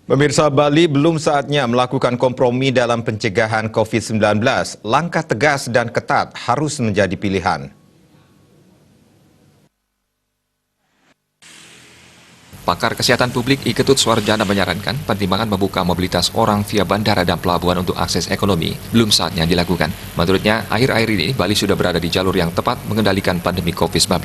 Pemirsa, Bali belum saatnya melakukan kompromi dalam pencegahan COVID-19. Langkah tegas dan ketat harus menjadi pilihan. Pakar Kesehatan Publik I Ketut Suarjana menyarankan pertimbangan membuka mobilitas orang via bandara dan pelabuhan untuk akses ekonomi belum saatnya dilakukan. Menurutnya, akhir-akhir ini Bali sudah berada di jalur yang tepat mengendalikan pandemi COVID-19.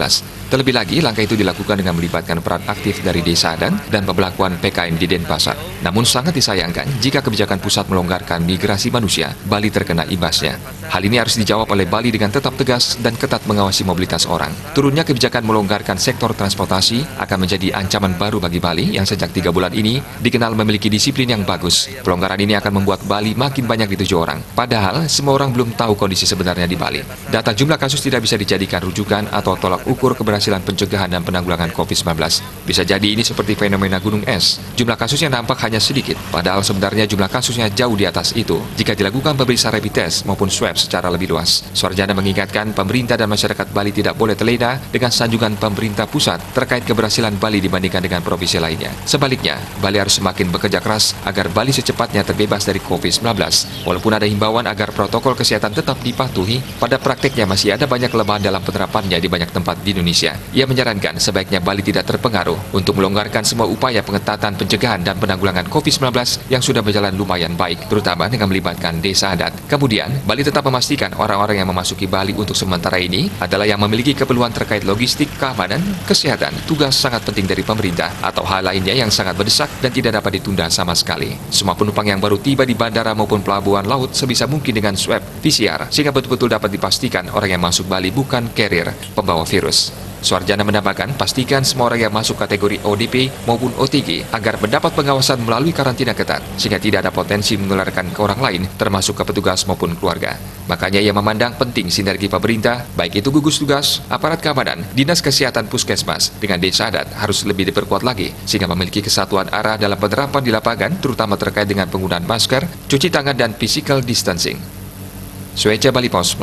Terlebih lagi, langkah itu dilakukan dengan melibatkan peran aktif dari desa adat dan pembelakuan PKM di Denpasar. Namun sangat disayangkan jika kebijakan pusat melonggarkan migrasi manusia, Bali terkena imbasnya. Hal ini harus dijawab oleh Bali dengan tetap tegas dan ketat mengawasi mobilitas orang. Turunnya kebijakan melonggarkan sektor transportasi akan menjadi ancaman baru bagi Bali yang sejak 3 bulan ini dikenal memiliki disiplin yang bagus. Pelonggaran ini akan membuat Bali makin banyak dituju orang. Padahal semua orang belum tahu kondisi sebenarnya di Bali. Data jumlah kasus tidak bisa dijadikan rujukan atau tolak ukur keberhasilan pencegahan dan penanggulangan COVID-19. Bisa jadi ini seperti fenomena gunung es. Jumlah kasusnya nampak hanya sedikit, padahal sebenarnya jumlah kasusnya jauh di atas itu jika dilakukan pemeriksaan rapid test maupun swab secara lebih luas. Suarjana mengingatkan pemerintah dan masyarakat Bali tidak boleh terlena dengan sanjungan pemerintah pusat terkait keberhasilan Bali dibandingkan dengan provinsi lainnya. Sebaliknya, Bali harus semakin bekerja keras agar Bali secepatnya terbebas dari COVID-19. Walaupun ada himbauan agar protokol kesehatan tetap dipatuhi, pada prakteknya masih ada banyak kelemahan dalam penerapannya di banyak tempat di Indonesia. Ia menyarankan sebaiknya Bali tidak terpengaruh untuk melonggarkan semua upaya pengetatan pencegahan dan penanggulangan COVID-19 yang sudah berjalan lumayan baik, terutama dengan melibatkan desa adat. Kemudian, Bali tetap memastikan orang-orang yang memasuki Bali untuk sementara ini adalah yang memiliki keperluan terkait logistik, keamanan, kesehatan, tugas sangat penting dari pemerintah, atau hal lainnya yang sangat mendesak dan tidak dapat ditunda sama sekali. Semua penumpang yang baru tiba di bandara maupun pelabuhan laut sebisa mungkin dengan swab PCR, sehingga betul-betul dapat dipastikan orang yang masuk Bali bukan carrier pembawa virus. Suarjana menambahkan, pastikan semua orang yang masuk kategori ODP maupun OTG agar mendapat pengawasan melalui karantina ketat, sehingga tidak ada potensi menularkan ke orang lain, termasuk ke petugas maupun keluarga. Makanya ia memandang penting sinergi pemerintah, baik itu gugus tugas, aparat keamanan, dinas kesehatan puskesmas, dengan desa adat harus lebih diperkuat lagi, sehingga memiliki kesatuan arah dalam penerapan di lapangan, terutama terkait dengan penggunaan masker, cuci tangan, dan physical distancing. Sueca Bali Pos